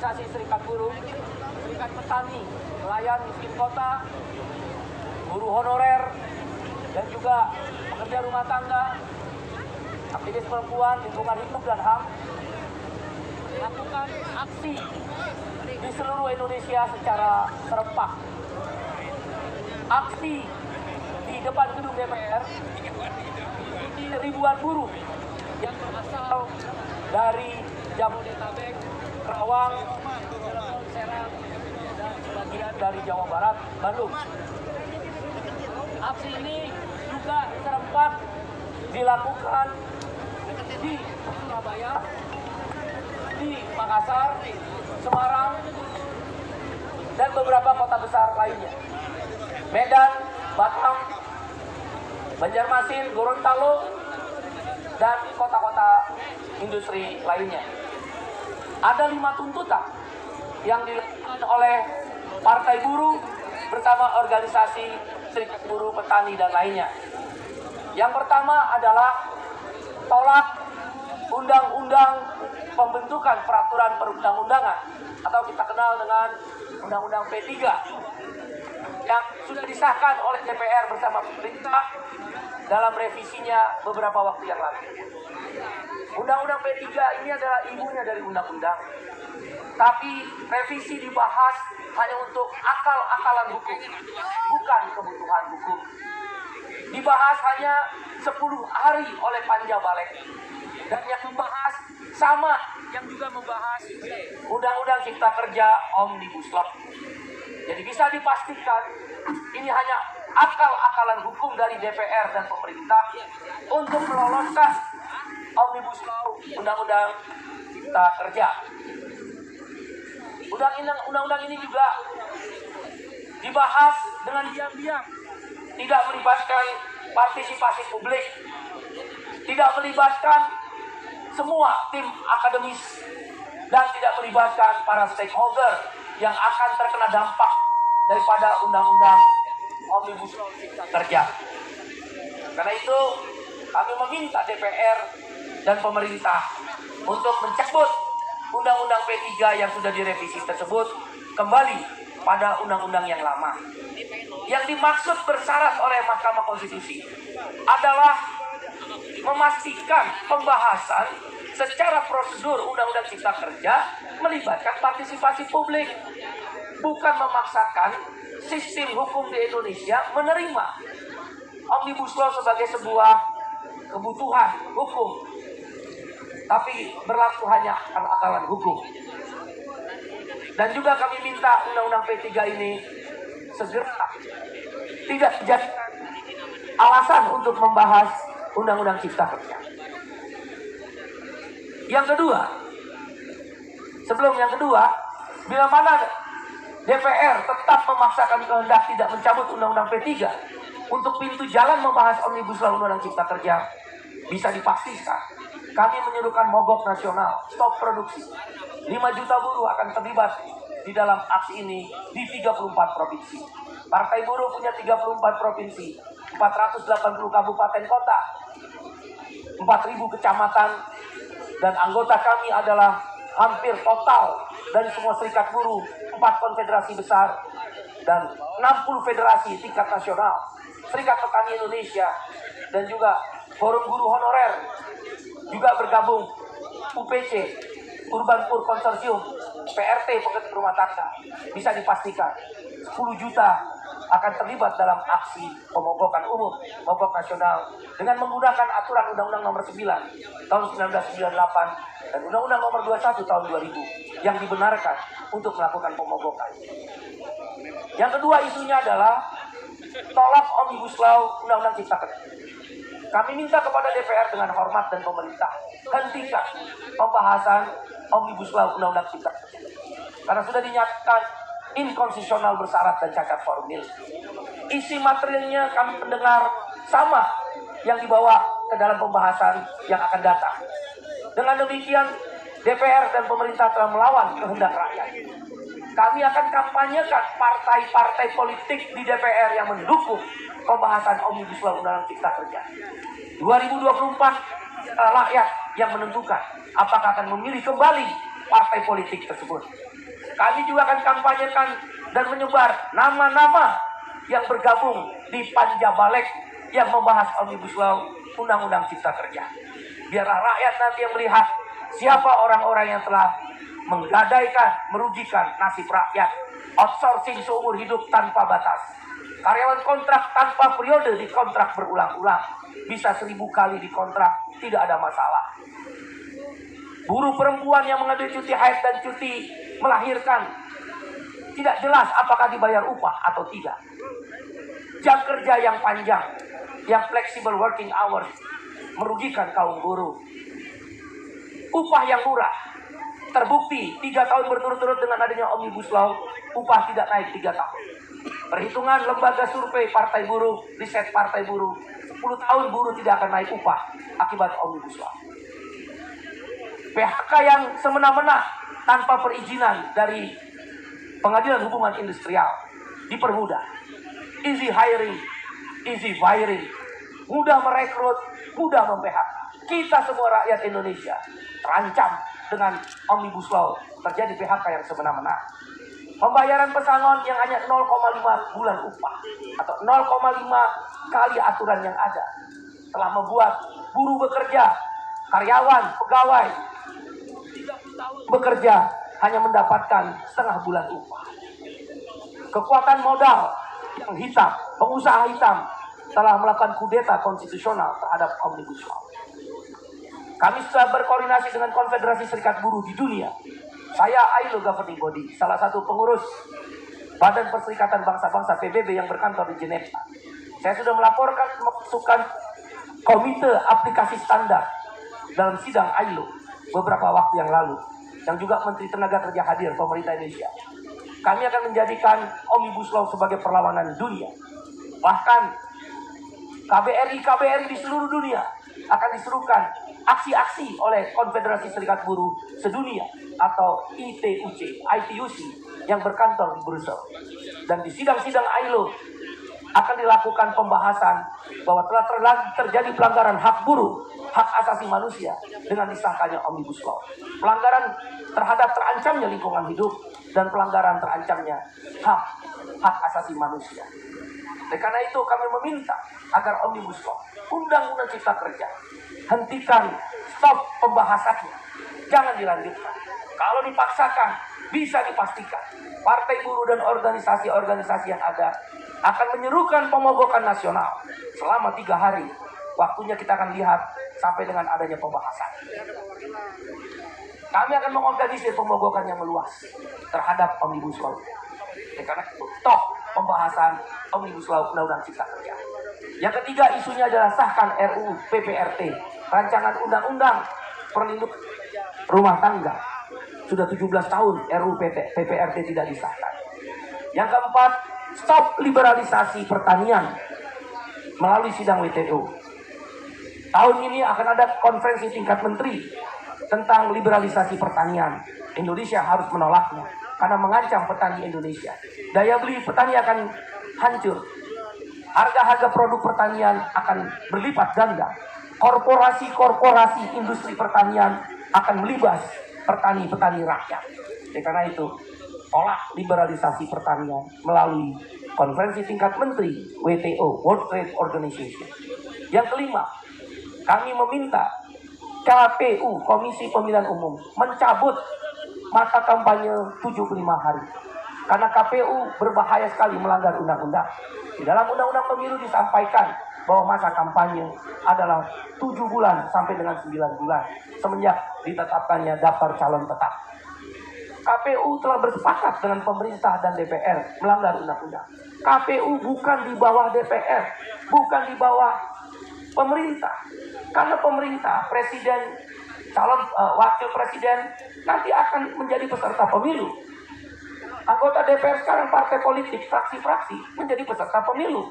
organisasi serikat buruh, serikat petani, nelayan miskin kota, guru honorer, dan juga pekerja rumah tangga, aktivis perempuan, lingkungan hidup dan HAM, melakukan aksi di seluruh Indonesia secara serempak. Aksi di depan gedung DPR di ribuan buruh yang berasal dari Jabodetabek, Kerawang, Serang, dan sebagian dari Jawa Barat, Bandung. Aksi ini juga serempak dilakukan di Surabaya, di Makassar, Semarang, dan beberapa kota besar lainnya. Medan, Batam, Banjarmasin, Gorontalo, dan kota-kota industri lainnya. Ada 5 tuntutan yang dilakukan oleh Partai Buruh bersama organisasi serikat buruh, petani, dan lainnya. Yang pertama adalah tolak undang-undang pembentukan peraturan perundang-undangan atau kita kenal dengan Undang-Undang P3 yang sudah disahkan oleh DPR bersama pemerintah dalam revisinya beberapa waktu yang lalu. Undang-Undang P3 ini adalah ibunya dari undang-undang, tapi revisi dibahas hanya untuk akal-akalan hukum, bukan kebutuhan hukum. Dibahas hanya 10 hari oleh Panja Balek, dan yang membahas sama yang juga membahas Undang-Undang Cipta Kerja Omnibus Law. Jadi bisa dipastikan ini hanya akal-akalan hukum dari DPR dan pemerintah untuk meloloskan Omnibus Law, Undang-Undang Cipta Kerja. Undang-undang ini juga dibahas dengan diam-diam, tidak melibatkan partisipasi publik, tidak melibatkan semua tim akademis, dan tidak melibatkan para stakeholder yang akan terkena dampak daripada Undang-Undang Omnibus Law Cipta Kerja. Karena itu kami meminta DPR dan pemerintah untuk mencabut Undang-Undang P3 yang sudah direvisi tersebut kembali pada undang-undang yang lama. Yang dimaksud bersyarat oleh Mahkamah Konstitusi adalah memastikan pembahasan secara prosedur Undang-Undang Cipta Kerja melibatkan partisipasi publik, bukan memaksakan sistem hukum di Indonesia menerima Omnibus Law sebagai sebuah kebutuhan hukum, tapi berlaku hanya akal-akalan hukum. Dan juga kami minta Undang-Undang P3 ini segera tidak jadi alasan untuk membahas Undang-Undang Cipta Kerja. Yang kedua, bila mana DPR tetap memaksakan kehendak tidak mencabut Undang-Undang P3 untuk pintu jalan membahas Omnibus Law Undang-Undang Cipta Kerja, bisa dipastikan kami menyuruhkan mogok nasional, stop produksi. 5 juta buruh akan terlibat di dalam aksi ini di 34 provinsi. Partai Buruh punya 34 provinsi, 480 kabupaten kota, 4.000 kecamatan, dan anggota kami adalah hampir total dari semua serikat buruh, 4 konfederasi besar, dan 60 federasi tingkat nasional, Serikat Petani Indonesia, dan juga Forum Guru Honorer, juga bergabung UPC, Urban Poor Consortium, PRT, pekerja rumah tangga. Bisa dipastikan 10 juta akan terlibat dalam aksi pemogokan umum, mogok nasional, dengan menggunakan aturan Undang-Undang Nomor 9 tahun 1998 dan Undang-Undang Nomor 21 tahun 2000 yang dibenarkan untuk melakukan pemogokan. Yang kedua isunya adalah tolak Omnibus Law Undang-Undang Cipta Kerja. Kami minta kepada DPR dengan hormat dan pemerintah hentikan pembahasan Omnibus Law Undang-Undang Cipta Kerja karena sudah dinyatakan inkonstitusional, bersyarat, dan cacat formil. Isi materialnya kami mendengar sama yang dibawa ke dalam pembahasan yang akan datang. Dengan demikian, DPR dan pemerintah telah melawan kehendak rakyat. Kami akan kampanyekan partai-partai politik di DPR yang mendukung pembahasan Omnibus Law Undang-Undang Cipta Kerja. 2024 rakyat yang menentukan apakah akan memilih kembali partai politik tersebut. Kami juga akan kampanyekan dan menyebar nama-nama yang bergabung di Panjabalek yang membahas Omnibus Law Undang-Undang Cipta Kerja. Biarlah rakyat nanti yang melihat siapa orang-orang yang telah menggadaikan, merugikan nasib rakyat. Outsourcing seumur hidup tanpa batas. Karyawan kontrak tanpa periode dikontrak berulang-ulang. Bisa 1000 kali dikontrak, tidak ada masalah. Buruh perempuan yang mengambil cuti haid dan cuti melahirkan, tidak jelas apakah dibayar upah atau tidak. Jam kerja yang panjang, yang flexible working hours, merugikan kaum buruh. Upah yang murah, terbukti 3 tahun berturut-turut dengan adanya Omnibus Law, upah tidak naik 3 tahun. Perhitungan lembaga survei partai buruh, riset partai buruh, 10 tahun buruh tidak akan naik upah akibat Omnibus Law. PHK yang semena-mena tanpa perizinan dari Pengadilan Hubungan Industrial dipermudah. Easy hiring, easy firing, mudah merekrut, mudah mem-PHK. Kita semua rakyat Indonesia terancam dengan Omnibus Law, terjadi PHK yang semena-mena. Pembayaran pesangon yang hanya 0,5 bulan upah atau 0,5 kali aturan yang ada telah membuat buruh bekerja, karyawan, pegawai bekerja hanya mendapatkan setengah bulan upah. Kekuatan modal yang hitam, pengusaha hitam telah melakukan kudeta konstitusional terhadap Omnibus Law. Kami sudah berkoordinasi dengan Konfederasi Serikat Buruh di dunia. Saya ILO Governing Body, salah satu pengurus Badan Perserikatan Bangsa-Bangsa PBB yang berkantor di Jeneва. Saya sudah melaporkan masukan komite aplikasi standar dalam sidang ILO beberapa waktu yang lalu, yang juga Menteri Tenaga Kerja hadir, pemerintah Indonesia. Kami akan menjadikan Omnibus Law sebagai perlawanan dunia. Bahkan KBRI di seluruh dunia akan diserukan aksi-aksi oleh Konfederasi Serikat Buruh Sedunia atau ITUC yang berkantor di Brussels. Dan di sidang-sidang ILO akan dilakukan pembahasan bahwa telah terjadi pelanggaran hak buruh, hak asasi manusia dengan disahkannya Omnibus Law. Pelanggaran terhadap terancamnya lingkungan hidup dan pelanggaran terancamnya hak asasi manusia. Oleh karena itu kami meminta agar Omnibus Law, Undang-Undang Cipta Kerja, hentikan, stop pembahasannya, jangan dilanjutkan. Kalau dipaksakan, bisa dipastikan partai buruh dan organisasi-organisasi yang ada akan menyerukan pemogokan nasional selama 3 hari. Waktunya kita akan lihat sampai dengan adanya pembahasan. Kami akan mengorganisir pemogokan yang meluas terhadap Omnibus Law. Karena itu, stop pembahasan Omnibus Law Undang-Undang Cipta Kerja. Yang ketiga isunya adalah sahkan RUU PPRT, Rancangan Undang-Undang Perlindungan Rumah Tangga. Sudah 17 tahun RUU PPRT tidak disahkan. Yang keempat, stop liberalisasi pertanian melalui sidang WTO. Tahun ini akan ada konferensi tingkat menteri tentang liberalisasi pertanian. Indonesia harus menolaknya karena mengancam petani Indonesia. Daya beli petani akan hancur. Harga-harga produk pertanian akan berlipat ganda. Korporasi-korporasi industri pertanian akan melibas petani-petani rakyat. Karena itu, tolak liberalisasi pertanian melalui konferensi tingkat menteri WTO, World Trade Organization. Yang kelima, kami meminta KPU, Komisi Pemilihan Umum, mencabut masa kampanye 75 hari. Karena KPU berbahaya sekali melanggar undang-undang. Di dalam undang-undang pemilu disampaikan bahwa masa kampanye adalah 7 bulan sampai dengan 9 bulan semenjak ditetapkannya daftar calon tetap. KPU telah bersepakat dengan pemerintah dan DPR melanggar undang-undang. KPU bukan di bawah DPR, bukan di bawah pemerintah. Karena pemerintah, presiden, calon wakil presiden nanti akan menjadi peserta pemilu. Anggota DPR sekarang partai politik, fraksi-fraksi menjadi peserta pemilu.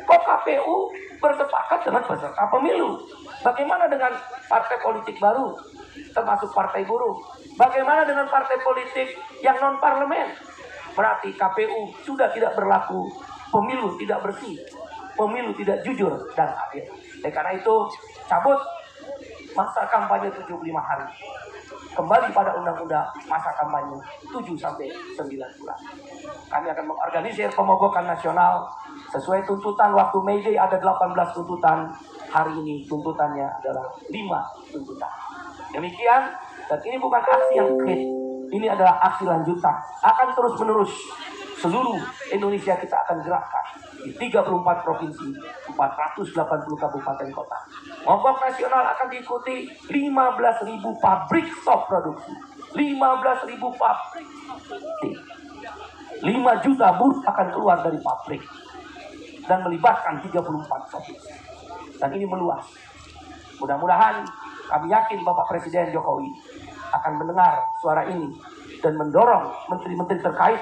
Kok KPU bersepakat dengan peserta pemilu? Bagaimana dengan partai politik baru, termasuk partai buruh? Bagaimana dengan partai politik yang non-parlemen? Berarti KPU sudah tidak berlaku, pemilu tidak bersih, pemilu tidak jujur dan adil. Karena itu, cabut masa kampanye 75 hari. kembali pada undang-undang masa kampanye 7 sampai 9 bulan. Kami akan mengorganisir pemogokan nasional sesuai tuntutan waktu May Day ada 18 tuntutan. Hari ini tuntutannya adalah 5 tuntutan. Demikian, dan ini bukan aksi yang hit, ini adalah aksi lanjutan. Akan terus menerus seluruh Indonesia kita akan gerakkan di 34 provinsi, 480 kabupaten kota. Mogok nasional akan diikuti 15.000 pabrik stop produksi, 15.000 pabrik, 5 juta buruh akan keluar dari pabrik dan melibatkan 34 provinsi. Dan ini meluas. Mudah-mudahan kami yakin Bapak Presiden Jokowi akan mendengar suara ini dan mendorong menteri-menteri terkait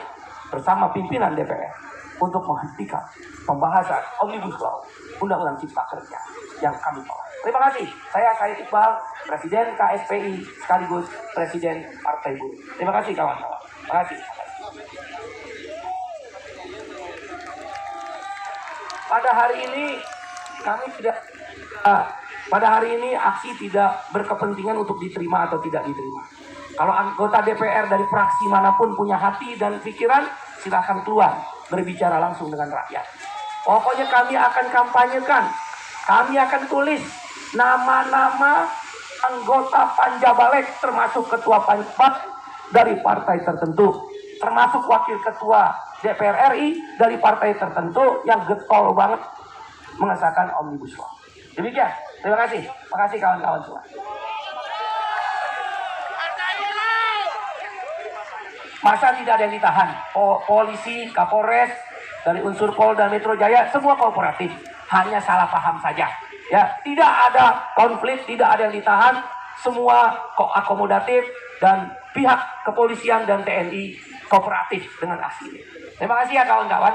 bersama pimpinan DPR untuk menghentikan pembahasan Omnibus Law Undang-Undang Cipta Kerja yang kami bawa. Terima kasih. Saya Said Iqbal, Presiden KSPI sekaligus Presiden Partai Buruh. Terima kasih kawan-kawan. Terima kasih. Pada hari ini kami tidak pada hari ini aksi tidak berkepentingan untuk diterima atau tidak diterima. Kalau anggota DPR dari fraksi manapun punya hati dan pikiran, silahkan keluar berbicara langsung dengan rakyat. Pokoknya kami akan kampanyekan, kami akan tulis nama-nama anggota Panjabalek termasuk ketua Panjabalek dari partai tertentu, termasuk wakil ketua DPR RI dari partai tertentu yang getol banget mengesahkan Omnibus Law. Demikian, terima kasih. Terima kasih kawan-kawan semua. Masa tidak ada yang ditahan? Polisi, Kapolres, dari unsur Polda Metro Jaya, semua kooperatif. Hanya salah paham saja. Ya, tidak ada konflik, tidak ada yang ditahan. Semua akomodatif dan pihak kepolisian dan TNI kooperatif dengan aksi ini. Terima kasih ya kawan-kawan.